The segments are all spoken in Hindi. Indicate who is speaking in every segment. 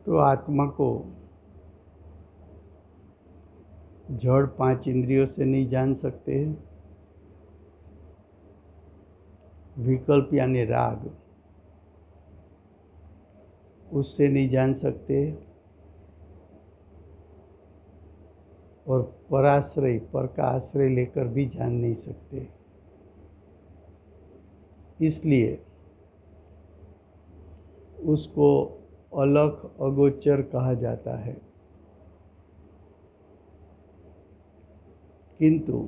Speaker 1: तो आत्मा को जड़ 5 इंद्रियों से नहीं जान सकते। विकल्प यानी राग, उससे नहीं जान सकते। और पराश्रय, पर का आश्रय लेकर भी जान नहीं सकते। इसलिए उसको अलख अगोचर कहा जाता है। किंतु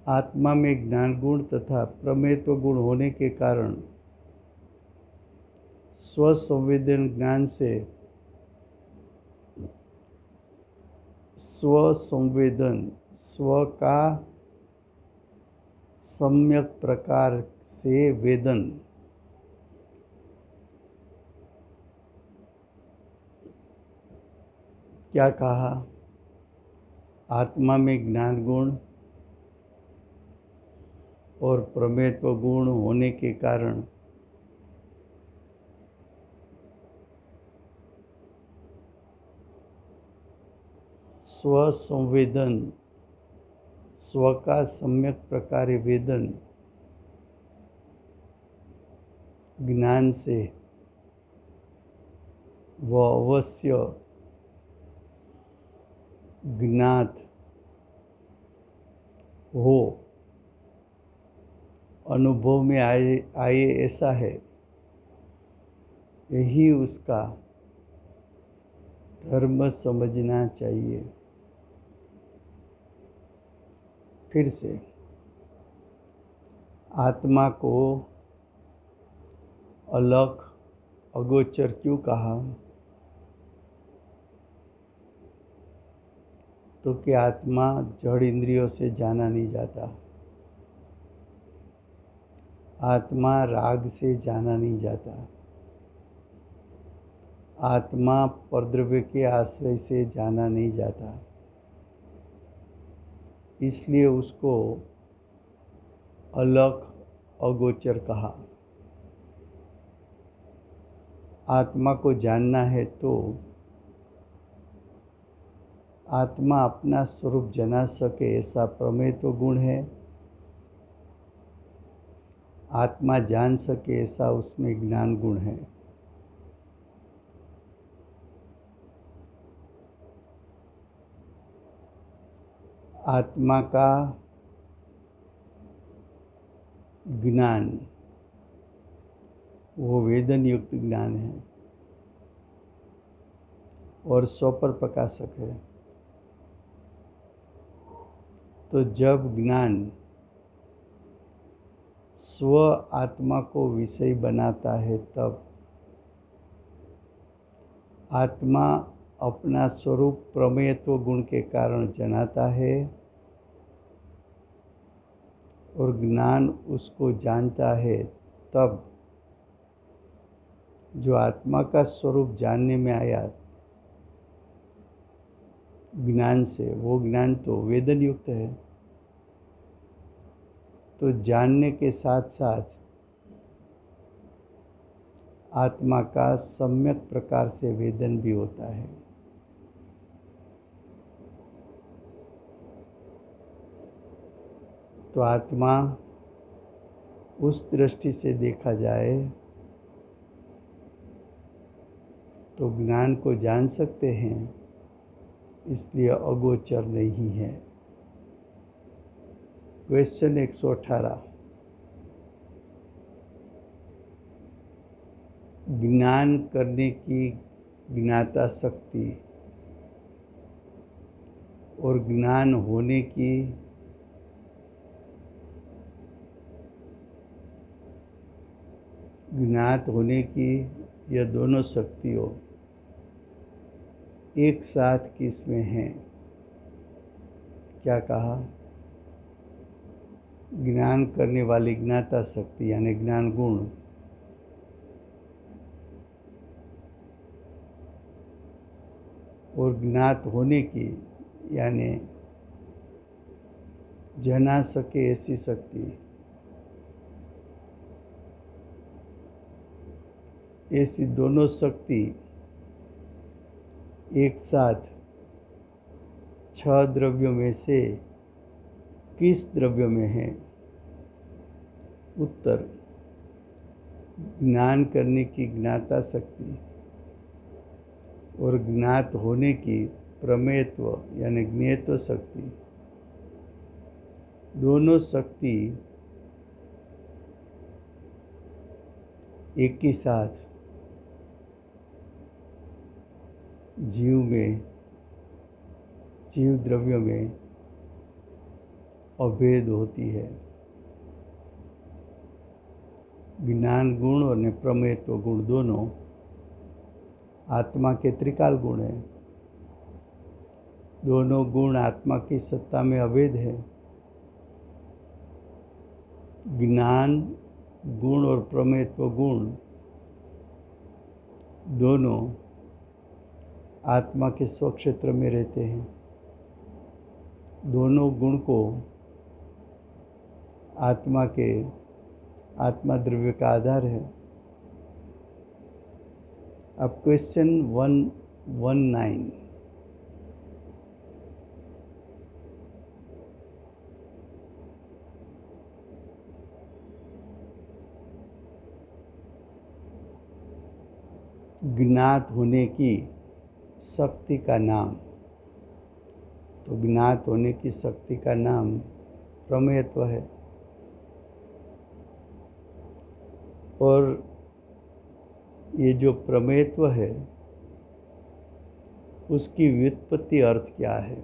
Speaker 1: आत्मा में ज्ञान गुण तथा प्रमेयत्व गुण होने के कारण स्वसंवेदन ज्ञान से स्वसंवेदन, स्व का सम्यक प्रकार से वेदन, क्या कहा? आत्मा में ज्ञान गुण और प्रमेयत्व गुण होने के कारण स्वसंवेदन, स्व का सम्यक प्रकार वेदन ज्ञान से वह अवश्य ज्ञात हो, अनुभव में आए ऐसा है। यही उसका धर्म समझना चाहिए। फिर से, आत्मा को अलख अगोचर क्यों कहा? तो कि आत्मा जड़ इंद्रियों से जाना नहीं जाता। आत्मा राग से जाना नहीं जाता। आत्मा परद्रव्य के आश्रय से जाना नहीं जाता। इसलिए उसको अलख अगोचर कहा। आत्मा को जानना है तो आत्मा अपना स्वरूप जना सके ऐसा प्रमेयत्व गुण है। आत्मा जान सके ऐसा उसमें ज्ञान गुण है। आत्मा का ज्ञान वो वेदन युक्त ज्ञान है और स्व पर प्रकाशक है। तो जब ज्ञान स्व आत्मा को विषय बनाता है तब आत्मा अपना स्वरूप प्रमेयत्व गुण के कारण जनाता है और ज्ञान उसको जानता है। तब जो आत्मा का स्वरूप जानने में आया ज्ञान से, वो ज्ञान तो वेदन युक्त है। तो जानने के साथ साथ आत्मा का सम्यक प्रकार से वेदन भी होता है। तो आत्मा उस दृष्टि से देखा जाए तो ज्ञान को जान सकते हैं, इसलिए अगोचर नहीं है। क्वेश्चन 118, ज्ञान करने की ज्ञाता शक्ति और ज्ञान होने की ज्ञात होने की, यह दोनों शक्तियों एक साथ किसमें हैं? क्या कहा? ज्ञान करने वाली ज्ञाता शक्ति यानी ज्ञान गुण और ज्ञात होने की यानी जना सके ऐसी शक्ति, ऐसी दोनों शक्ति एक साथ 6 द्रव्यों में से किस द्रव्य में है? उत्तर, ज्ञान करने की ज्ञाता शक्ति और ज्ञात होने की प्रमेयत्व यानी ज्ञेयत्व शक्ति, दोनों शक्ति एक ही साथ जीव द्रव्य में अभेद होती है। ज्ञान गुण और प्रमेयत्व गुण दोनों आत्मा के त्रिकाल गुण हैं। दोनों गुण आत्मा की सत्ता में अभेद है। ज्ञान गुण और प्रमेयत्व गुण दोनों आत्मा के स्वक्षेत्र में रहते हैं। दोनों गुण को आत्मा द्रव्य का आधार है। अब क्वेश्चन 119, ज्ञात होने की शक्ति का नाम। तो ज्ञात होने की शक्ति का नाम प्रमेयत्व है। और ये जो प्रमेयत्व है उसकी व्युत्पत्ति अर्थ क्या है?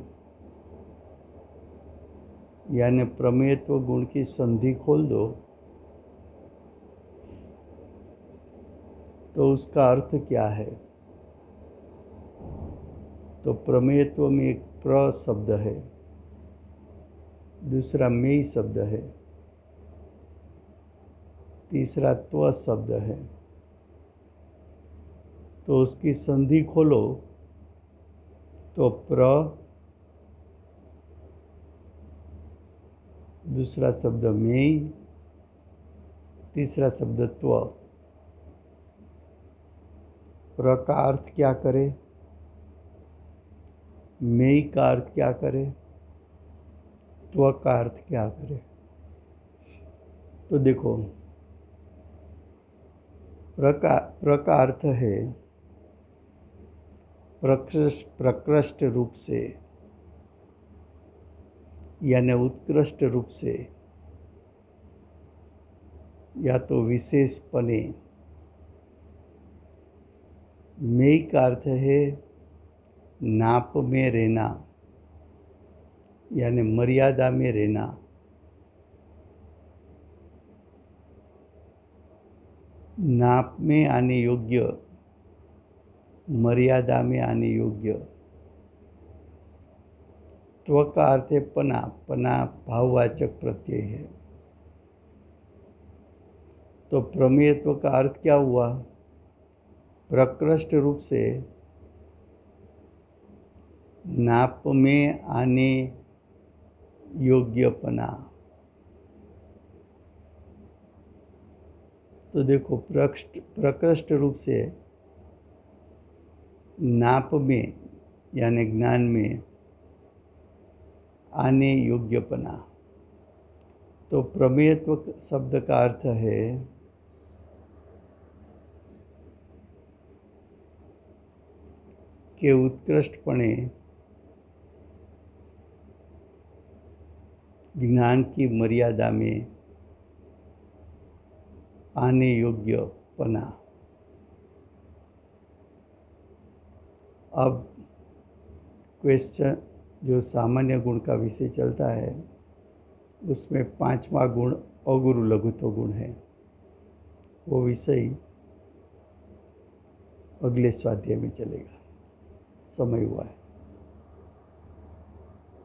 Speaker 1: यानी प्रमेयत्व गुण की संधि खोल दो तो उसका अर्थ क्या है? तो प्रमेयत्व में एक प्र शब्द है, दूसरा मेय शब्द है, तीसरा त्व शब्द है। तो उसकी संधि खोलो तो प्र, दूसरा शब्द मेय, तीसरा शब्द त्व। प्र का अर्थ क्या करे, मेय का अर्थ क्या करे, त्व का अर्थ क्या करे? तो देखो, प्र का अर्थ है प्रकृष्ट रूप से यानी उत्कृष्ट रूप से या तो विशेषपने। मेय का अर्थ है नाप में रहना यानी मर्यादा में रहना। नाप में आने योग्य, मर्यादा में आने योग्य। त्व का अर्थ है पना, पना भाववाचक प्रत्यय है। तो प्रमेयत्व का अर्थ क्या हुआ? प्रकृष्ट रूप से नाप में आने योग्यपना। तो देखो, प्रकृष्ट रूप से नाप में यानी ज्ञान में आने योग्यपना। तो प्रमेयत्व शब्द का अर्थ है कि उत्कृष्टपणे ज्ञान की मर्यादा में आने योग्यपना। अब क्वेश्चन जो सामान्य गुण का विषय चलता है उसमें 5वां गुण अगुरु लघुत्व गुण है। वो विषय अगले स्वाध्याय में चलेगा। समय हुआ है।